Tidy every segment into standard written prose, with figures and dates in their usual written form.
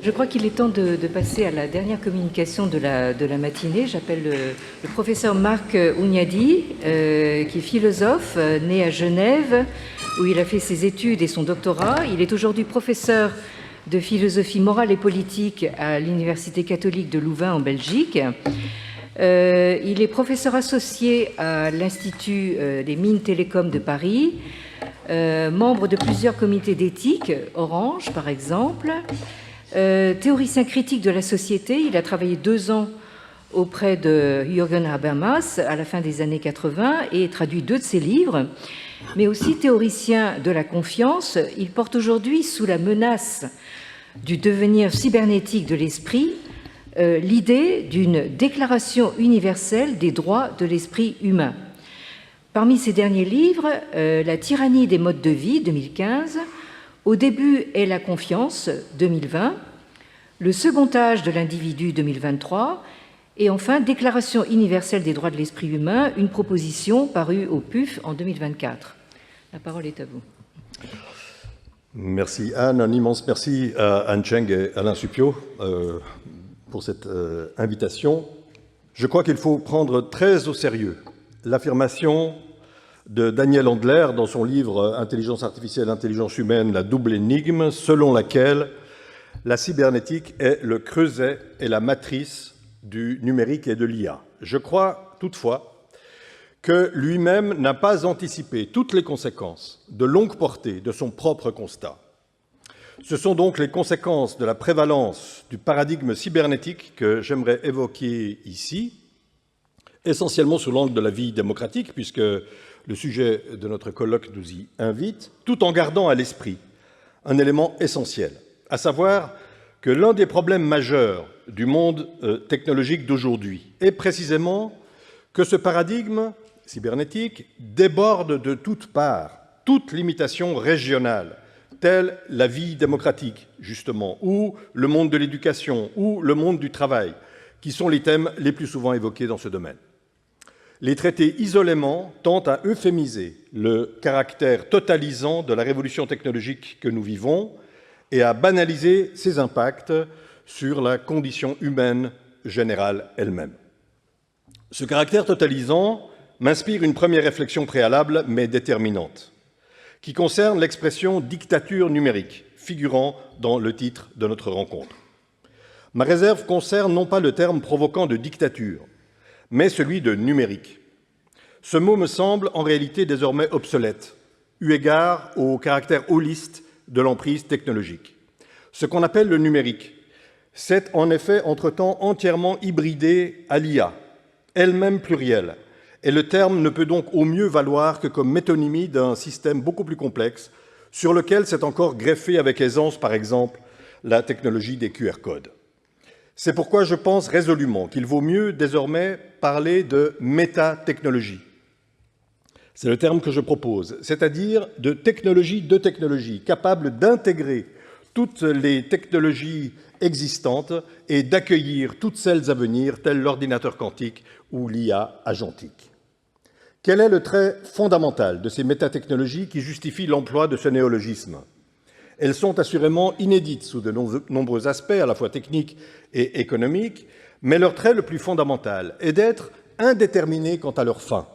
Je crois qu'il est temps de passer à la dernière communication de la matinée. J'appelle le professeur Marc Ouniadi, qui est philosophe, né à Genève, où il a fait ses études et son doctorat. Il est aujourd'hui professeur de philosophie morale et politique à l'Université catholique de Louvain en Belgique. Il est professeur associé à l'Institut des mines télécom de Paris, membre de plusieurs comités d'éthique, Orange par exemple, théoricien critique de la société. Il a travaillé 2 ans auprès de Jürgen Habermas à la fin des années 80 et traduit 2 de ses livres, mais aussi théoricien de la confiance. Il porte aujourd'hui sous la menace du devenir cybernétique de l'esprit l'idée d'une déclaration universelle des droits de l'esprit humain. Parmi ses derniers livres, La tyrannie des modes de vie, 2015, Au début est la confiance, 2020, Le second âge de l'individu, 2023, et enfin Déclaration universelle des droits de l'esprit humain, une proposition parue au PUF en 2024. La parole est à vous. Merci Anne, un immense merci à Anne Cheng et Alain Supiot pour cette invitation. Je crois qu'il faut prendre très au sérieux l'affirmation de Daniel Andler dans son livre « Intelligence artificielle, intelligence humaine, la double énigme », selon laquelle la cybernétique est le creuset et la matrice du numérique et de l'IA. Je crois toutefois que lui-même n'a pas anticipé toutes les conséquences de longue portée de son propre constat. Ce sont donc les conséquences de la prévalence du paradigme cybernétique que j'aimerais évoquer ici, essentiellement sous l'angle de la vie démocratique, puisque le sujet de notre colloque nous y invite, tout en gardant à l'esprit un élément essentiel, à savoir que l'un des problèmes majeurs du monde technologique d'aujourd'hui est précisément que ce paradigme cybernétique déborde de toutes parts, toute limitation régionale, telle la vie démocratique, justement, ou le monde de l'éducation, ou le monde du travail, qui sont les thèmes les plus souvent évoqués dans ce domaine. Les traités isolément tendent à euphémiser le caractère totalisant de la révolution technologique que nous vivons et à banaliser ses impacts sur la condition humaine générale elle-même. Ce caractère totalisant m'inspire une première réflexion préalable, mais déterminante, qui concerne l'expression « dictature numérique », figurant dans le titre de notre rencontre. Ma réserve concerne non pas le terme provoquant de dictature, mais celui de numérique. Ce mot me semble en réalité désormais obsolète, eu égard au caractère holiste de l'emprise technologique. Ce qu'on appelle le numérique s'est en effet entre-temps entièrement hybridé à l'IA, elle-même plurielle, et le terme ne peut donc au mieux valoir que comme métonymie d'un système beaucoup plus complexe, sur lequel s'est encore greffé avec aisance, par exemple, la technologie des QR codes. C'est pourquoi je pense résolument qu'il vaut mieux désormais parler de métatechnologie. C'est le terme que je propose, c'est-à-dire de technologie capable d'intégrer toutes les technologies existantes et d'accueillir toutes celles à venir, telles l'ordinateur quantique ou l'IA agentique. Quel est le trait fondamental de ces métatechnologies qui justifie l'emploi de ce néologisme ? Elles sont assurément inédites sous de nombreux aspects, à la fois techniques et économiques, mais leur trait le plus fondamental est d'être indéterminées quant à leur fin.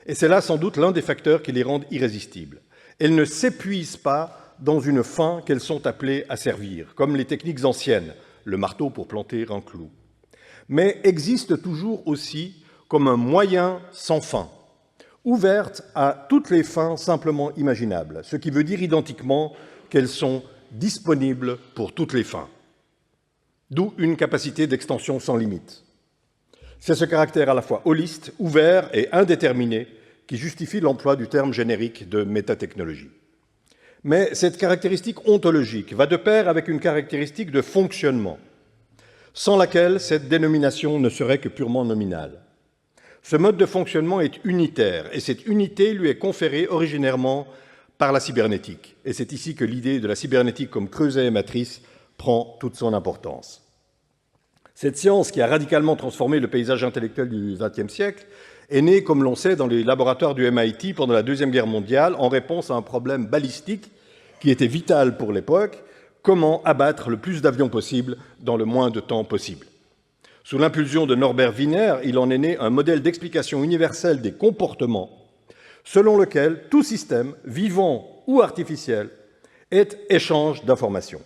Et c'est là sans doute l'un des facteurs qui les rendent irrésistibles. Elles ne s'épuisent pas dans une fin qu'elles sont appelées à servir, comme les techniques anciennes, le marteau pour planter un clou, mais existent toujours aussi comme un moyen sans fin, ouverte à toutes les fins simplement imaginables, ce qui veut dire identiquement qu'elles sont disponibles pour toutes les fins, d'où une capacité d'extension sans limite. C'est ce caractère à la fois holiste, ouvert et indéterminé qui justifie l'emploi du terme générique de métatechnologie. Mais cette caractéristique ontologique va de pair avec une caractéristique de fonctionnement, sans laquelle cette dénomination ne serait que purement nominale. Ce mode de fonctionnement est unitaire, et cette unité lui est conférée originairement par la cybernétique. Et c'est ici que l'idée de la cybernétique comme creuset et matrice prend toute son importance. Cette science qui a radicalement transformé le paysage intellectuel du XXe siècle est née, comme l'on sait, dans les laboratoires du MIT pendant la Deuxième Guerre mondiale en réponse à un problème balistique qui était vital pour l'époque, comment abattre le plus d'avions possible dans le moins de temps possible. Sous l'impulsion de Norbert Wiener, il en est né un modèle d'explication universelle des comportements selon lequel tout système, vivant ou artificiel, est échange d'informations,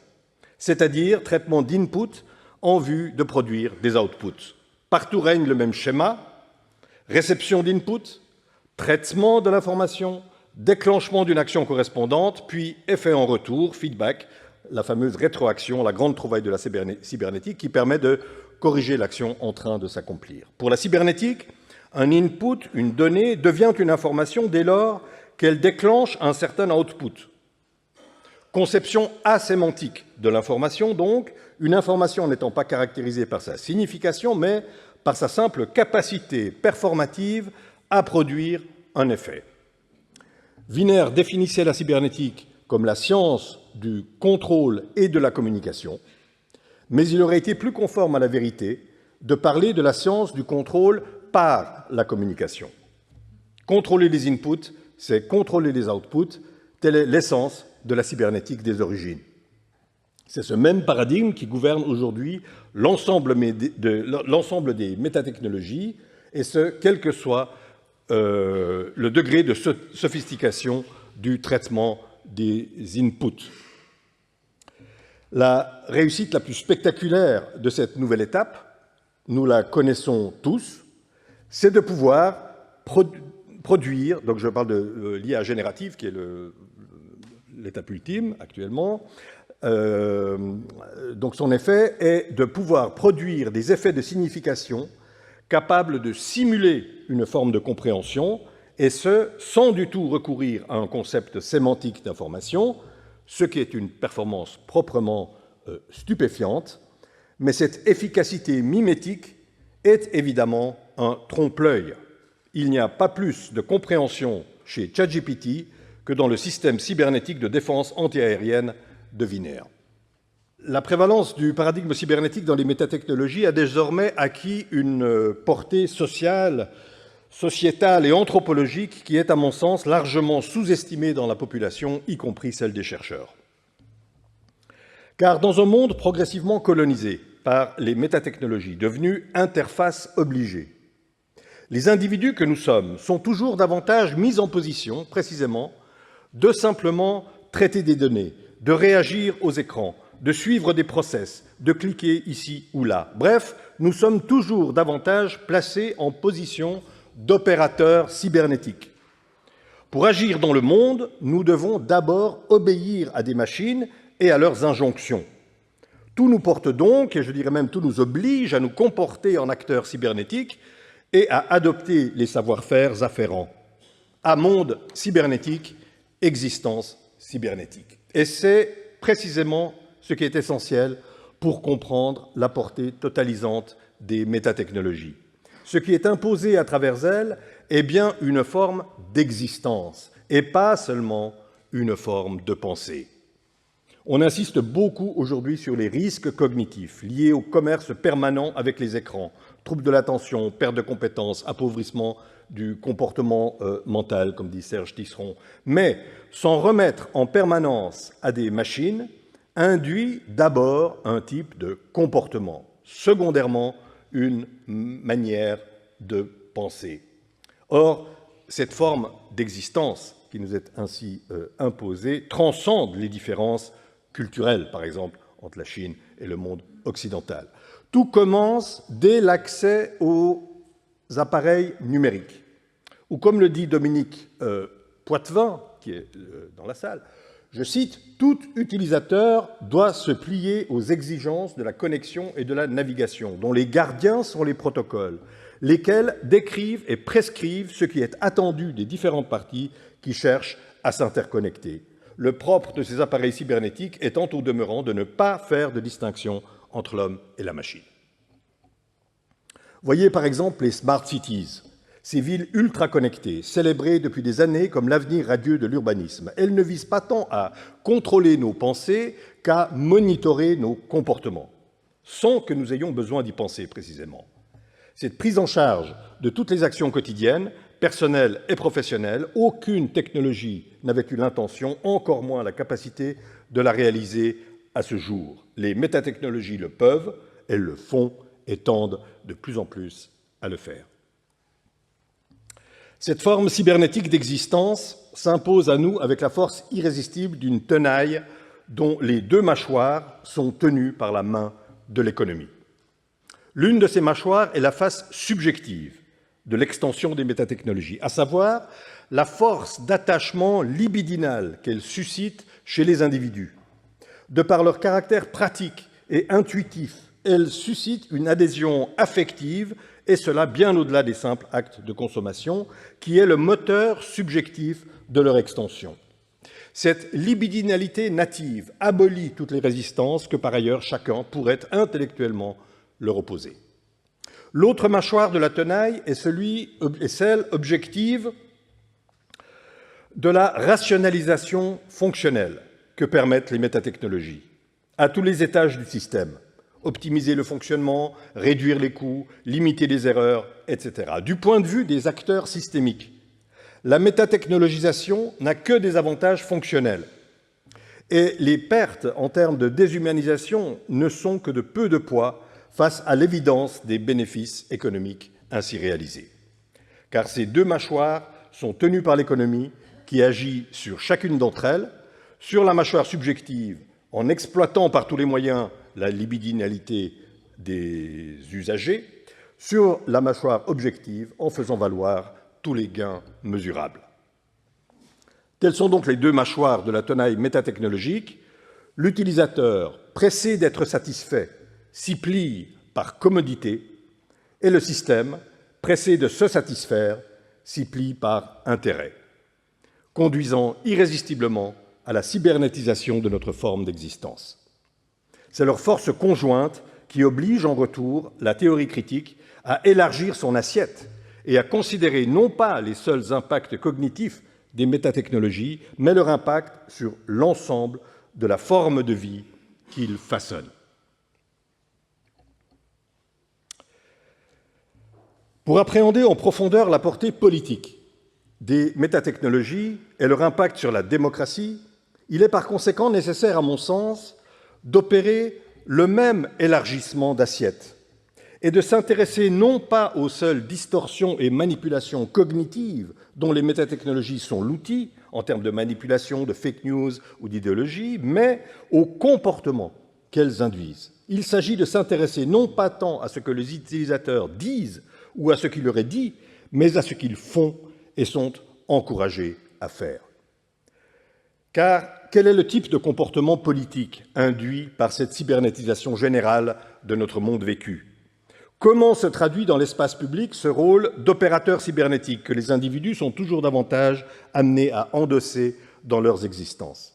c'est-à-dire traitement d'input en vue de produire des outputs. Partout règne le même schéma: réception d'input, traitement de l'information, déclenchement d'une action correspondante, puis effet en retour, feedback, la fameuse rétroaction, la grande trouvaille de la cybernétique qui permet de corriger l'action en train de s'accomplir. Pour la cybernétique, un input, une donnée, devient une information dès lors qu'elle déclenche un certain output. Conception asémantique de l'information, donc, une information n'étant pas caractérisée par sa signification, mais par sa simple capacité performative à produire un effet. Wiener définissait la cybernétique comme la science du contrôle et de la communication, mais il aurait été plus conforme à la vérité de parler de la science du contrôle par la communication. Contrôler les inputs, c'est contrôler les outputs, telle est l'essence de la cybernétique des origines. C'est ce même paradigme qui gouverne aujourd'hui l'ensemble des métatechnologies, et ce, quel que soit le degré de sophistication du traitement des inputs. La réussite la plus spectaculaire de cette nouvelle étape, nous la connaissons tous, c'est de pouvoir produire, donc je parle de l'IA générative, qui est l'étape ultime actuellement, donc son effet est de pouvoir produire des effets de signification capables de simuler une forme de compréhension, et ce, sans du tout recourir à un concept sémantique d'information, ce qui est une performance proprement stupéfiante, mais cette efficacité mimétique est évidemment un trompe-l'œil. Il n'y a pas plus de compréhension chez ChatGPT que dans le système cybernétique de défense antiaérienne de Wiener. La prévalence du paradigme cybernétique dans les métatechnologies a désormais acquis une portée sociale, sociétale et anthropologique qui est, à mon sens, largement sous-estimée dans la population, y compris celle des chercheurs. Car dans un monde progressivement colonisé par les métatechnologies, devenues interfaces obligées, les individus que nous sommes sont toujours davantage mis en position, précisément, de simplement traiter des données, de réagir aux écrans, de suivre des process, de cliquer ici ou là. Bref, nous sommes toujours davantage placés en position d'opérateurs cybernétiques. Pour agir dans le monde, nous devons d'abord obéir à des machines et à leurs injonctions. Tout nous porte donc, et je dirais même tout nous oblige à nous comporter en acteurs cybernétiques et à adopter les savoir-faire afférents. À monde cybernétique, existence cybernétique. Et c'est précisément ce qui est essentiel pour comprendre la portée totalisante des métatechnologies. Ce qui est imposé à travers elles est bien une forme d'existence et pas seulement une forme de pensée. On insiste beaucoup aujourd'hui sur les risques cognitifs liés au commerce permanent avec les écrans, troubles de l'attention, perte de compétences, appauvrissement du comportement mental, comme dit Serge Tisseron. Mais s'en remettre en permanence à des machines induit d'abord un type de comportement, secondairement une manière de penser. Or, cette forme d'existence qui nous est ainsi imposée transcende les différences culturelles, par exemple, entre la Chine et le monde occidental. Tout commence dès l'accès aux appareils numériques, ou comme le dit Dominique Poitvin, qui est dans la salle, je cite, « Tout utilisateur doit se plier aux exigences de la connexion et de la navigation, dont les gardiens sont les protocoles, lesquels décrivent et prescrivent ce qui est attendu des différentes parties qui cherchent à s'interconnecter. Le propre de ces appareils cybernétiques étant au demeurant de ne pas faire de distinction entre l'homme et la machine. » Voyez par exemple les Smart Cities, ces villes ultra connectées, célébrées depuis des années comme l'avenir radieux de l'urbanisme. Elles ne visent pas tant à contrôler nos pensées qu'à monitorer nos comportements, sans que nous ayons besoin d'y penser précisément. Cette prise en charge de toutes les actions quotidiennes, personnelles et professionnelles, aucune technologie n'avait eu l'intention, encore moins la capacité, de la réaliser à ce jour. Les métatechnologies le peuvent, elles le font et tendent de plus en plus à le faire. Cette forme cybernétique d'existence s'impose à nous avec la force irrésistible d'une tenaille dont les deux mâchoires sont tenues par la main de l'économie. L'une de ces mâchoires est la face subjective de l'extension des métatechnologies, à savoir la force d'attachement libidinal qu'elles suscitent chez les individus. De par leur caractère pratique et intuitif, elles suscitent une adhésion affective, et cela bien au-delà des simples actes de consommation, qui est le moteur subjectif de leur extension. Cette libidinalité native abolit toutes les résistances que par ailleurs chacun pourrait intellectuellement leur opposer. L'autre mâchoire de la tenaille est celle objective de la rationalisation fonctionnelle que permettent les métatechnologies, à tous les étages du système. Optimiser le fonctionnement, réduire les coûts, limiter les erreurs, etc. Du point de vue des acteurs systémiques, la métatechnologisation n'a que des avantages fonctionnels. Et les pertes en termes de déshumanisation ne sont que de peu de poids face à l'évidence des bénéfices économiques ainsi réalisés. Car ces deux mâchoires sont tenues par l'économie qui agit sur chacune d'entre elles, sur la mâchoire subjective en exploitant par tous les moyens la libidinalité des usagers, sur la mâchoire objective en faisant valoir tous les gains mesurables. Telles sont donc les deux mâchoires de la tenaille métatechnologique. L'utilisateur, pressé d'être satisfait, s'y plie par commodité, et le système, pressé de se satisfaire, s'y plie par intérêt, conduisant irrésistiblement à la cybernétisation de notre forme d'existence. C'est leur force conjointe qui oblige en retour la théorie critique à élargir son assiette et à considérer non pas les seuls impacts cognitifs des métatechnologies, mais leur impact sur l'ensemble de la forme de vie qu'ils façonnent. Pour appréhender en profondeur la portée politique des métatechnologies et leur impact sur la démocratie, il est par conséquent nécessaire, à mon sens, d'opérer le même élargissement d'assiette et de s'intéresser non pas aux seules distorsions et manipulations cognitives dont les métatechnologies sont l'outil, en termes de manipulation, de fake news ou d'idéologie, mais aux comportements qu'elles induisent. Il s'agit de s'intéresser non pas tant à ce que les utilisateurs disent ou à ce qui leur est dit, mais à ce qu'ils font et sont encouragés à faire. Car quel est le type de comportement politique induit par cette cybernétisation générale de notre monde vécu? Comment se traduit dans l'espace public ce rôle d'opérateur cybernétique que les individus sont toujours davantage amenés à endosser dans leurs existences?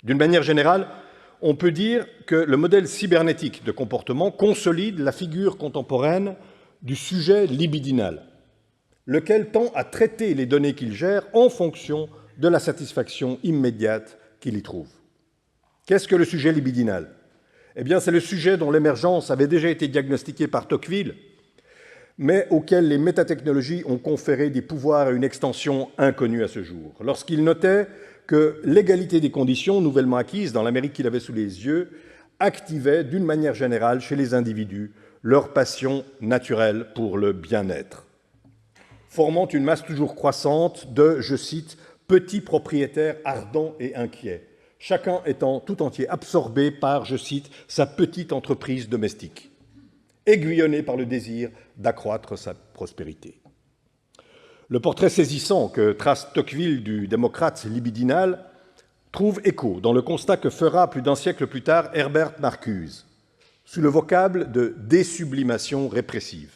D'une manière générale, on peut dire que le modèle cybernétique de comportement consolide la figure contemporaine du sujet libidinal, lequel tend à traiter les données qu'il gère en fonction de la satisfaction immédiate qu'il y trouve. Qu'est-ce que le sujet libidinal? Eh bien, c'est le sujet dont l'émergence avait déjà été diagnostiquée par Tocqueville, mais auquel les métatechnologies ont conféré des pouvoirs et une extension inconnus à ce jour, lorsqu'il notait que l'égalité des conditions nouvellement acquises dans l'Amérique qu'il avait sous les yeux activait d'une manière générale chez les individus leur passion naturelle pour le bien-être, formant une masse toujours croissante de, je cite, « petits propriétaires ardents et inquiets », chacun étant tout entier absorbé par, je cite, « sa petite entreprise domestique », aiguillonné par le désir d'accroître sa prospérité. Le portrait saisissant que trace Tocqueville du démocrate libidinal trouve écho dans le constat que fera plus d'un siècle plus tard Herbert Marcuse, sous le vocable de désublimation répressive.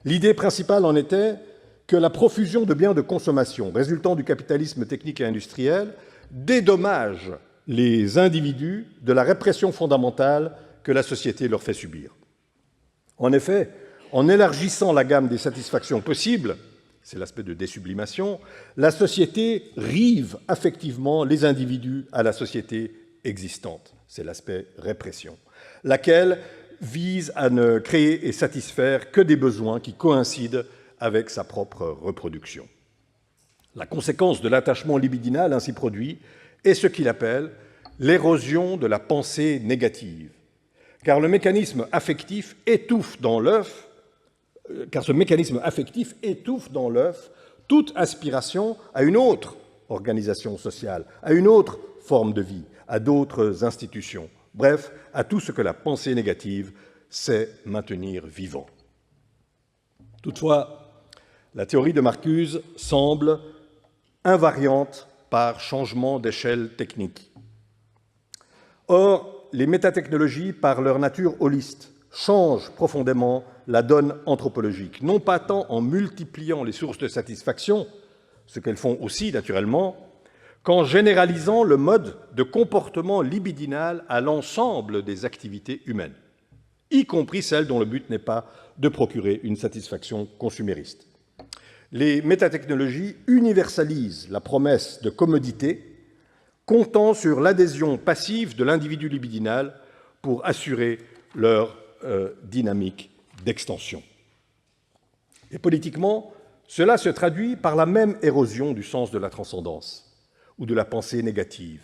L'idée principale en était que la profusion de biens de consommation résultant du capitalisme technique et industriel dédommage les individus de la répression fondamentale que la société leur fait subir. En effet, en élargissant la gamme des satisfactions possibles, c'est l'aspect de désublimation, la société rive affectivement les individus à la société existante, c'est l'aspect répression, laquelle vise à ne créer et satisfaire que des besoins qui coïncident avec sa propre reproduction. La conséquence de l'attachement libidinal ainsi produit est ce qu'il appelle l'érosion de la pensée négative, car ce mécanisme affectif étouffe dans l'œuf toute aspiration à une autre organisation sociale, à une autre forme de vie, à d'autres institutions, bref, à tout ce que la pensée négative sait maintenir vivant. Toutefois, la théorie de Marcuse semble invariante par changement d'échelle technique. Or, les métatechnologies, par leur nature holiste, changent profondément la donne anthropologique, non pas tant en multipliant les sources de satisfaction, ce qu'elles font aussi naturellement, qu'en généralisant le mode de comportement libidinal à l'ensemble des activités humaines, y compris celles dont le but n'est pas de procurer une satisfaction consumériste. Les métatechnologies universalisent la promesse de commodité, comptant sur l'adhésion passive de l'individu libidinal pour assurer leur dynamique d'extension. Et politiquement, cela se traduit par la même érosion du sens de la transcendance ou de la pensée négative.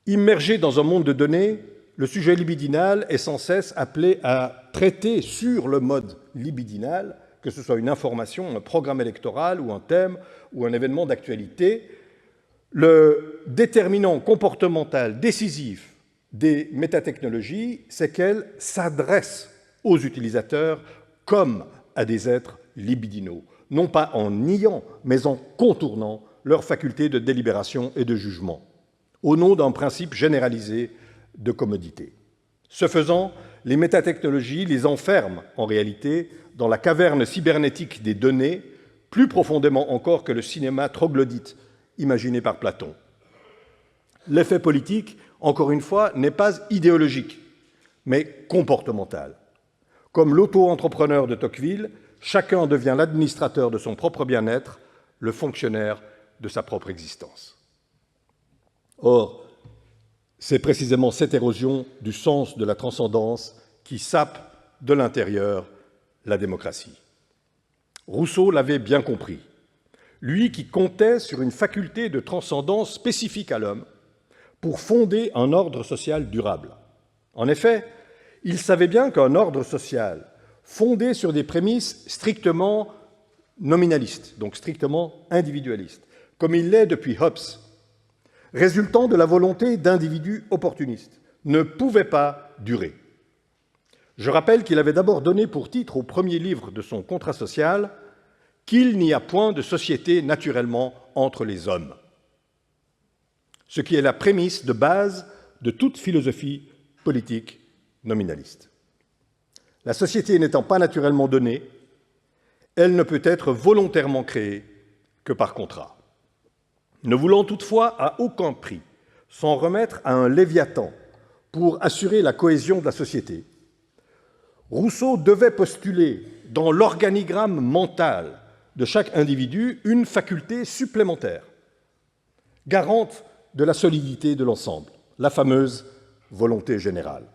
Immergé dans un monde de données, le sujet libidinal est sans cesse appelé à traiter sur le mode libidinal, que ce soit une information, un programme électoral ou un thème ou un événement d'actualité. Le déterminant comportemental décisif des métatechnologies, c'est qu'elles s'adressent aux utilisateurs comme à des êtres libidinaux, non pas en niant, mais en contournant leur faculté de délibération et de jugement, au nom d'un principe généralisé de commodité. Ce faisant, les métatechnologies les enferment en réalité dans la caverne cybernétique des données, plus profondément encore que le cinéma troglodyte imaginé par Platon. L'effet politique, encore une fois, n'est pas idéologique, mais comportemental. Comme l'auto-entrepreneur de Tocqueville, chacun devient l'administrateur de son propre bien-être, le fonctionnaire de sa propre existence. Or, c'est précisément cette érosion du sens de la transcendance qui sape de l'intérieur la démocratie. Rousseau l'avait bien compris. Lui qui comptait sur une faculté de transcendance spécifique à l'homme pour fonder un ordre social durable. En effet, il savait bien qu'un ordre social fondé sur des prémices strictement nominalistes, donc strictement individualistes, comme il l'est depuis Hobbes, résultant de la volonté d'individus opportunistes, ne pouvait pas durer. Je rappelle qu'il avait d'abord donné pour titre au premier livre de son contrat social qu'il n'y a point de société naturellement entre les hommes, ce qui est la prémisse de base de toute philosophie politique nominaliste. La société n'étant pas naturellement donnée, elle ne peut être volontairement créée que par contrat. Ne voulant toutefois à aucun prix s'en remettre à un Léviathan pour assurer la cohésion de la société, Rousseau devait postuler dans l'organigramme mental de chaque individu une faculté supplémentaire, garante de la solidité de l'ensemble, la fameuse volonté générale.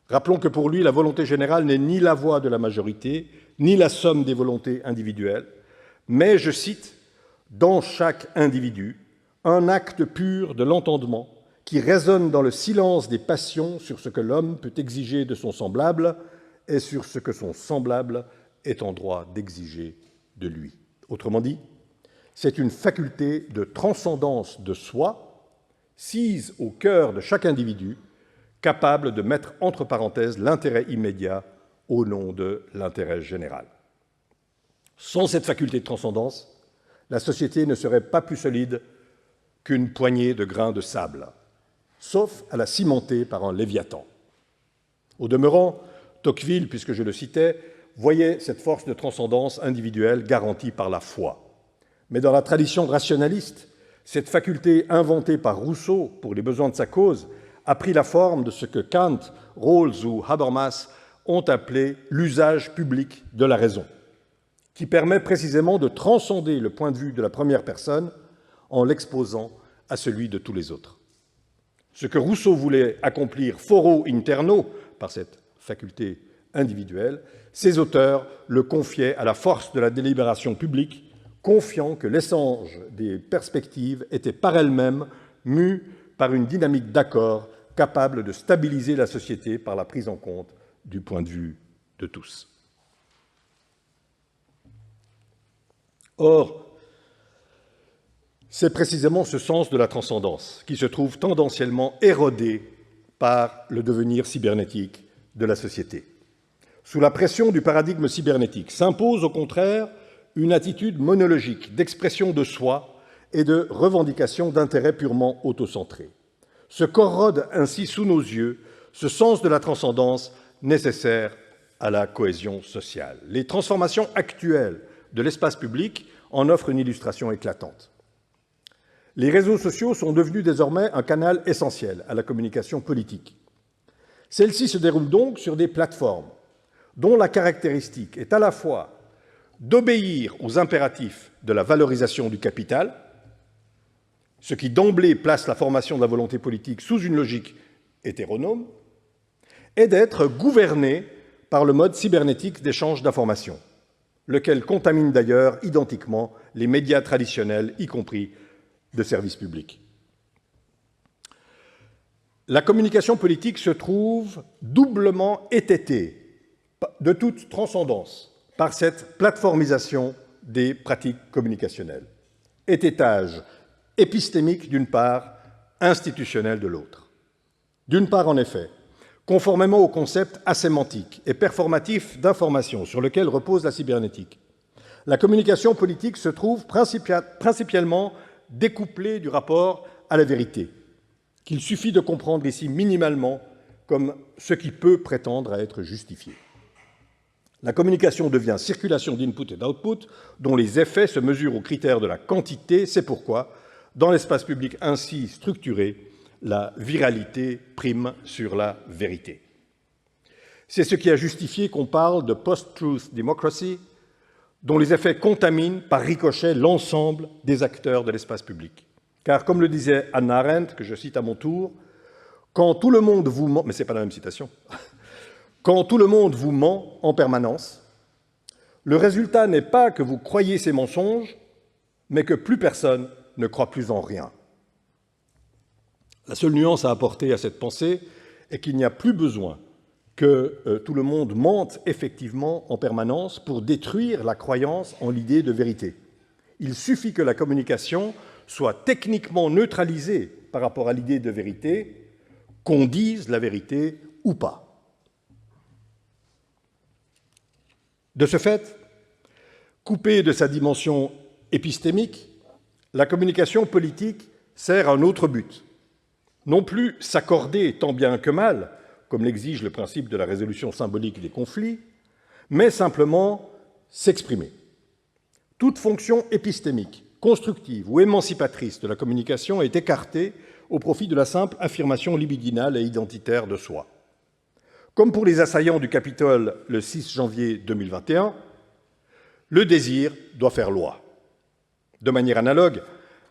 Rappelons que pour lui, la volonté générale n'est ni la voix de la majorité, ni la somme des volontés individuelles, mais, je cite, « dans chaque individu, un acte pur de l'entendement qui résonne dans le silence des passions sur ce que l'homme peut exiger de son semblable et sur ce que son semblable est en droit d'exiger de lui. » Autrement dit, c'est une faculté de transcendance de soi, sise au cœur de chaque individu, capable de mettre entre parenthèses l'intérêt immédiat au nom de l'intérêt général. Sans cette faculté de transcendance, la société ne serait pas plus solide qu'une poignée de grains de sable, sauf à la cimenter par un Léviathan. Au demeurant, Tocqueville, puisque je le citais, voyait cette force de transcendance individuelle garantie par la foi. Mais dans la tradition rationaliste, cette faculté inventée par Rousseau pour les besoins de sa cause a pris la forme de ce que Kant, Rawls ou Habermas ont appelé l'usage public de la raison, qui permet précisément de transcender le point de vue de la première personne en l'exposant à celui de tous les autres. Ce que Rousseau voulait accomplir foro interno par cette faculté individuelle, ses auteurs le confiaient à la force de la délibération publique, confiant que l'essence des perspectives était par elle-même mue par une dynamique d'accord capable de stabiliser la société par la prise en compte du point de vue de tous. Or, c'est précisément ce sens de la transcendance qui se trouve tendanciellement érodé par le devenir cybernétique de la société. Sous la pression du paradigme cybernétique s'impose au contraire une attitude monologique d'expression de soi et de revendication d'intérêts purement autocentrés. Se corrode ainsi sous nos yeux ce sens de la transcendance nécessaire à la cohésion sociale. Les transformations actuelles de l'espace public en offrent une illustration éclatante. Les réseaux sociaux sont devenus désormais un canal essentiel à la communication politique. Celle-ci se déroule donc sur des plateformes dont la caractéristique est à la fois d'obéir aux impératifs de la valorisation du capital, ce qui d'emblée place la formation de la volonté politique sous une logique hétéronome, et d'être gouverné par le mode cybernétique d'échange d'informations, lequel contamine d'ailleurs identiquement les médias traditionnels, y compris de services publics. La communication politique se trouve doublement étêtée de toute transcendance par cette plateformisation des pratiques communicationnelles. Étêtage épistémique d'une part, institutionnel de l'autre. D'une part, en effet, conformément au concept asémantique et performatif d'information sur lequel repose la cybernétique, la communication politique se trouve principalement découplée du rapport à la vérité, qu'il suffit de comprendre ici minimalement comme ce qui peut prétendre à être justifié. La communication devient circulation d'input et d'output dont les effets se mesurent aux critères de la quantité. C'est pourquoi, dans l'espace public ainsi structuré, la viralité prime sur la vérité. C'est ce qui a justifié qu'on parle de post-truth democracy, dont les effets contaminent par ricochet l'ensemble des acteurs de l'espace public. Car, comme le disait Hannah Arendt, que je cite à mon tour, « Quand tout le monde vous ment... » mais ce n'est pas la même citation. « Quand tout le monde vous ment en permanence, le résultat n'est pas que vous croyez ces mensonges, mais que plus personne ne croit plus en rien. » La seule nuance à apporter à cette pensée est qu'il n'y a plus besoin que tout le monde mente effectivement en permanence pour détruire la croyance en l'idée de vérité. Il suffit que la communication soit techniquement neutralisée par rapport à l'idée de vérité, qu'on dise la vérité ou pas. De ce fait, coupée de sa dimension épistémique, la communication politique sert à un autre but. Non plus s'accorder tant bien que mal, comme l'exige le principe de la résolution symbolique des conflits, mais simplement s'exprimer. Toute fonction épistémique, constructive ou émancipatrice de la communication est écartée au profit de la simple affirmation libidinale et identitaire de soi. Comme pour les assaillants du Capitole le 6 janvier 2021, le désir doit faire loi. De manière analogue,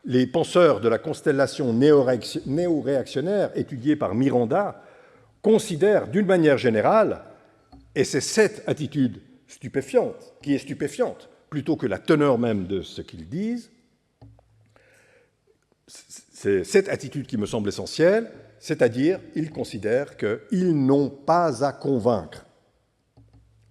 les penseurs de la constellation néo-réactionnaire étudiée par Miranda considèrent d'une manière générale, et c'est cette attitude stupéfiante qui est stupéfiante, plutôt que la teneur même de ce qu'ils disent, c'est cette attitude qui me semble essentielle, c'est-à-dire ils considèrent qu'ils n'ont pas à convaincre.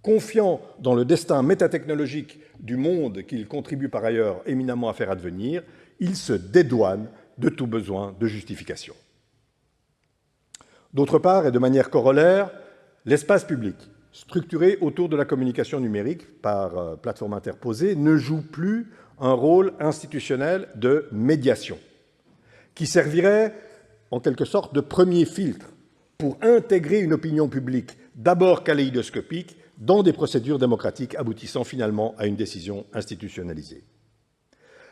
Confiants dans le destin métatechnologique du monde qu'ils contribuent par ailleurs éminemment à faire advenir, ils se dédouanent de tout besoin de justification. D'autre part, et de manière corollaire, l'espace public, structuré autour de la communication numérique par plateforme interposée, ne joue plus un rôle institutionnel de médiation, qui servirait en quelque sorte de premier filtre pour intégrer une opinion publique d'abord kaléidoscopique dans des procédures démocratiques aboutissant finalement à une décision institutionnalisée.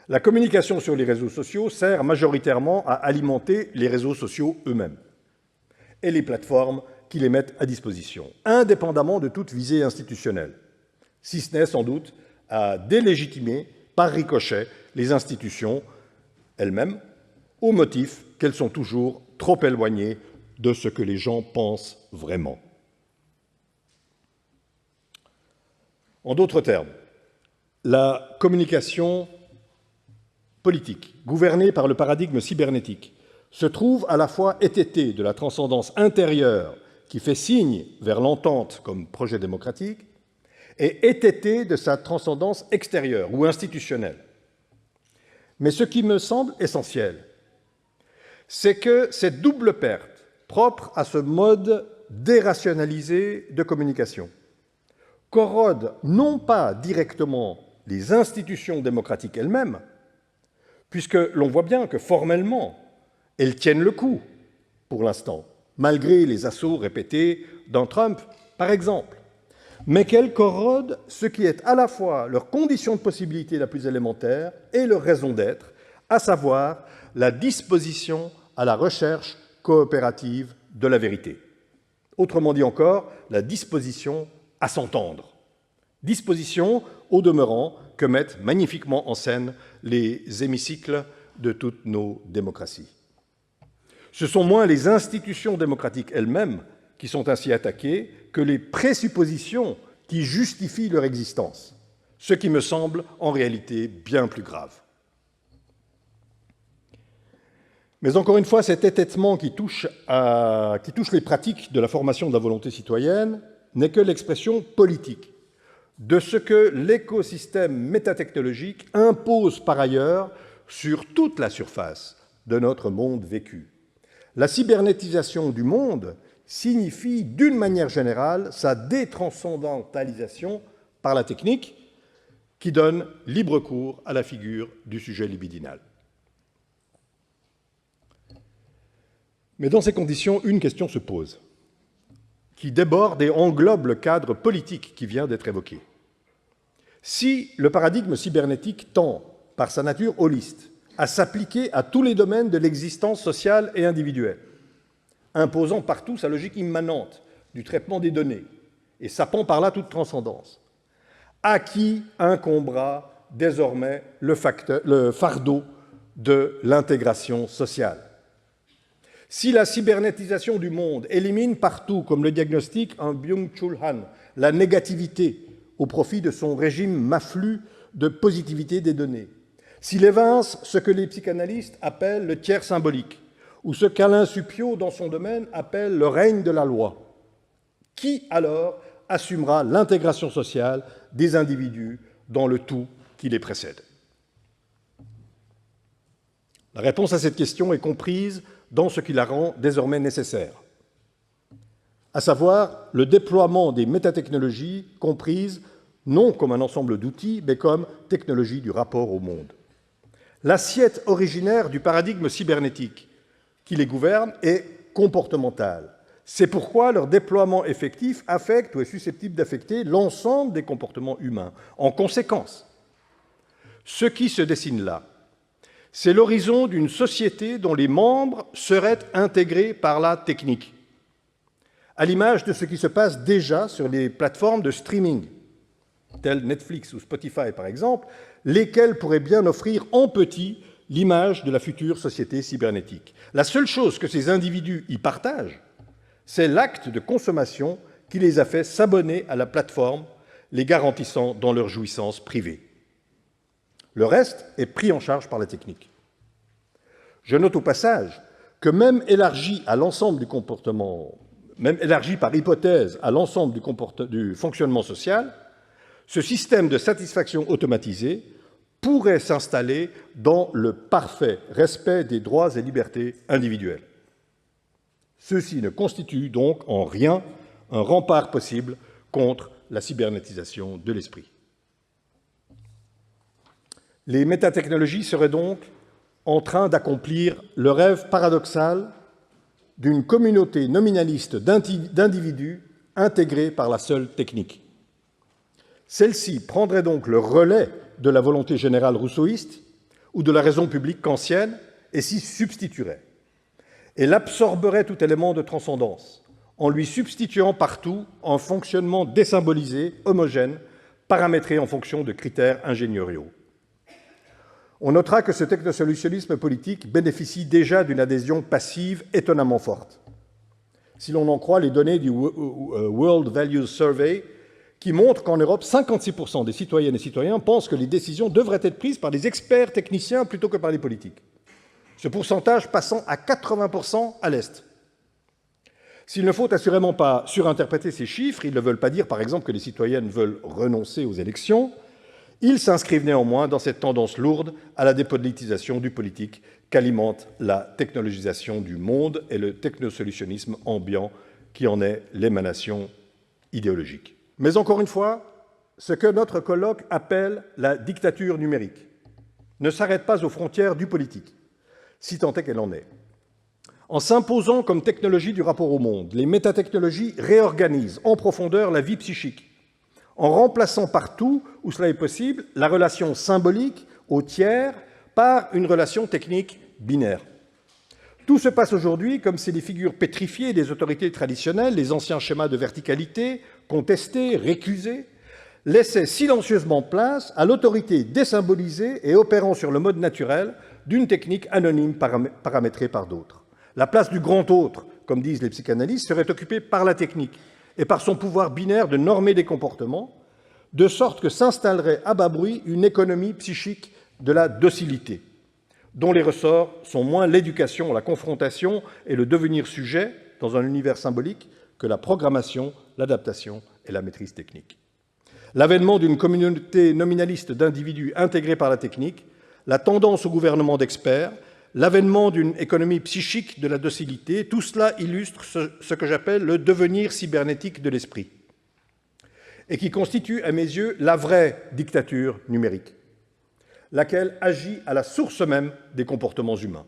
La communication sur les réseaux sociaux sert majoritairement à alimenter les réseaux sociaux eux-mêmes et les plateformes qui les mettent à disposition, indépendamment de toute visée institutionnelle, si ce n'est sans doute à délégitimer par ricochet les institutions elles-mêmes, au motif qu'elles sont toujours trop éloignées de ce que les gens pensent vraiment. En d'autres termes, la communication politique, gouvernée par le paradigme cybernétique, se trouve à la fois étêté de la transcendance intérieure qui fait signe vers l'entente comme projet démocratique et étêté de sa transcendance extérieure ou institutionnelle. Mais ce qui me semble essentiel, c'est que cette double perte, propre à ce mode dérationalisé de communication, corrode non pas directement les institutions démocratiques elles-mêmes, puisque l'on voit bien que formellement, elles tiennent le coup, pour l'instant, malgré les assauts répétés d'un Trump, par exemple, mais qu'elles corrodent ce qui est à la fois leur condition de possibilité la plus élémentaire et leur raison d'être, à savoir la disposition à la recherche coopérative de la vérité. Autrement dit encore, la disposition à s'entendre. Disposition, au demeurant, que mettent magnifiquement en scène les hémicycles de toutes nos démocraties. Ce sont moins les institutions démocratiques elles-mêmes qui sont ainsi attaquées que les présuppositions qui justifient leur existence, ce qui me semble en réalité bien plus grave. Mais encore une fois, cet étêtement qui touche les pratiques de la formation de la volonté citoyenne n'est que l'expression politique de ce que l'écosystème métatechnologique impose par ailleurs sur toute la surface de notre monde vécu. La cybernétisation du monde signifie d'une manière générale sa détranscendantalisation par la technique qui donne libre cours à la figure du sujet libidinal. Mais dans ces conditions, une question se pose, qui déborde et englobe le cadre politique qui vient d'être évoqué. Si le paradigme cybernétique tend, par sa nature holiste, à s'appliquer à tous les domaines de l'existence sociale et individuelle, imposant partout sa logique immanente du traitement des données et sapant par là toute transcendance, à qui incombera désormais le fardeau de l'intégration sociale? Si la cybernétisation du monde élimine partout, comme le diagnostique un Byung-Chul Han, la négativité au profit de son régime maflu de positivité des données, s'il évince ce que les psychanalystes appellent le tiers symbolique, ou ce qu'Alain Supiot, dans son domaine, appelle le règne de la loi, qui alors assumera l'intégration sociale des individus dans le tout qui les précède? La réponse à cette question est comprise dans ce qui la rend désormais nécessaire, à savoir le déploiement des métatechnologies comprises non comme un ensemble d'outils, mais comme technologie du rapport au monde. L'assiette originaire du paradigme cybernétique qui les gouverne est comportementale. C'est pourquoi leur déploiement effectif affecte ou est susceptible d'affecter l'ensemble des comportements humains. En conséquence, ce qui se dessine là, c'est l'horizon d'une société dont les membres seraient intégrés par la technique, à l'image de ce qui se passe déjà sur les plateformes de streaming, telles Netflix ou Spotify par exemple, lesquelles pourraient bien offrir en petit l'image de la future société cybernétique. La seule chose que ces individus y partagent, c'est l'acte de consommation qui les a fait s'abonner à la plateforme, les garantissant dans leur jouissance privée. Le reste est pris en charge par la technique. Je note au passage que même élargi à l'ensemble du comportement, même élargi par hypothèse à l'ensemble du fonctionnement social, ce système de satisfaction automatisée pourrait s'installer dans le parfait respect des droits et libertés individuels. Ceci ne constitue donc en rien un rempart possible contre la cybernétisation de l'esprit. Les métatechnologies seraient donc en train d'accomplir le rêve paradoxal d'une communauté nominaliste d'individus intégrés par la seule technique. Celle-ci prendrait donc le relais de la volonté générale rousseauiste ou de la raison publique kantienne et s'y substituerait. Elle absorberait tout élément de transcendance en lui substituant partout un fonctionnement désymbolisé, homogène, paramétré en fonction de critères ingénieriaux. On notera que ce technosolutionnisme politique bénéficie déjà d'une adhésion passive étonnamment forte. Si l'on en croit les données du World Values Survey, qui montrent qu'en Europe, 56% des citoyennes et citoyens pensent que les décisions devraient être prises par des experts techniciens plutôt que par les politiques. ce pourcentage passant à 80% à l'Est. S'il ne faut assurément pas surinterpréter ces chiffres, ils ne veulent pas dire, par exemple, que les citoyennes veulent renoncer aux élections. Ils s'inscrivent néanmoins dans cette tendance lourde à la dépolitisation du politique qu'alimente la technologisation du monde et le technosolutionnisme ambiant qui en est l'émanation idéologique. Mais encore une fois, ce que notre colloque appelle la dictature numérique ne s'arrête pas aux frontières du politique, si tant est qu'elle en est. En s'imposant comme technologie du rapport au monde, les métatechnologies réorganisent en profondeur la vie psychique, en remplaçant partout où cela est possible la relation symbolique au tiers par une relation technique binaire. Tout se passe aujourd'hui comme si les figures pétrifiées des autorités traditionnelles, les anciens schémas de verticalité, contestés, récusés, laissaient silencieusement place à l'autorité désymbolisée et opérant sur le mode naturel d'une technique anonyme paramétrée par d'autres. La place du grand autre, comme disent les psychanalystes, serait occupée par la technique et par son pouvoir binaire de normer des comportements, de sorte que s'installerait à bas bruit une économie psychique de la docilité, dont les ressorts sont moins l'éducation, la confrontation et le devenir sujet dans un univers symbolique que la programmation, l'adaptation et la maîtrise technique. L'avènement d'une communauté nominaliste d'individus intégrés par la technique, la tendance au gouvernement d'experts, l'avènement d'une économie psychique de la docilité, tout cela illustre ce que j'appelle le devenir cybernétique de l'esprit, et qui constitue, à mes yeux, la vraie dictature numérique, laquelle agit à la source même des comportements humains.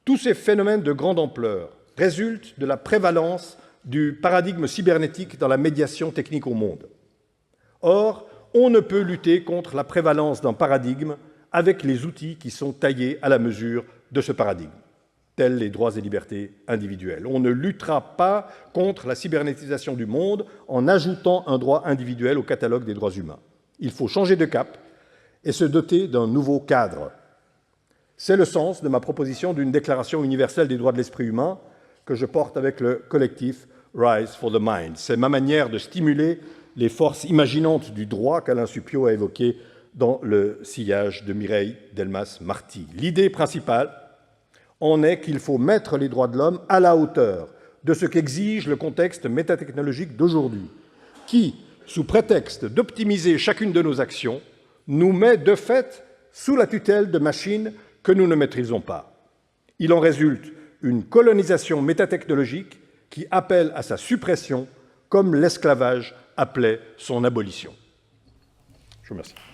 Tous ces phénomènes de grande ampleur résultent de la prévalence du paradigme cybernétique dans la médiation technique au monde. Or, on ne peut lutter contre la prévalence d'un paradigme avec les outils qui sont taillés à la mesure de ce paradigme, tels les droits et libertés individuels. On ne luttera pas contre la cybernétisation du monde en ajoutant un droit individuel au catalogue des droits humains. Il faut changer de cap et se doter d'un nouveau cadre. C'est le sens de ma proposition d'une déclaration universelle des droits de l'esprit humain que je porte avec le collectif Rise for the Mind. C'est ma manière de stimuler les forces imaginantes du droit qu'Alain Supiot a évoquées dans le sillage de Mireille Delmas-Marty. L'idée principale en est qu'il faut mettre les droits de l'homme à la hauteur de ce qu'exige le contexte métatechnologique d'aujourd'hui, qui, sous prétexte d'optimiser chacune de nos actions, nous met de fait sous la tutelle de machines que nous ne maîtrisons pas. Il en résulte une colonisation métatechnologique qui appelle à sa suppression comme l'esclavage appelait son abolition. Je vous remercie.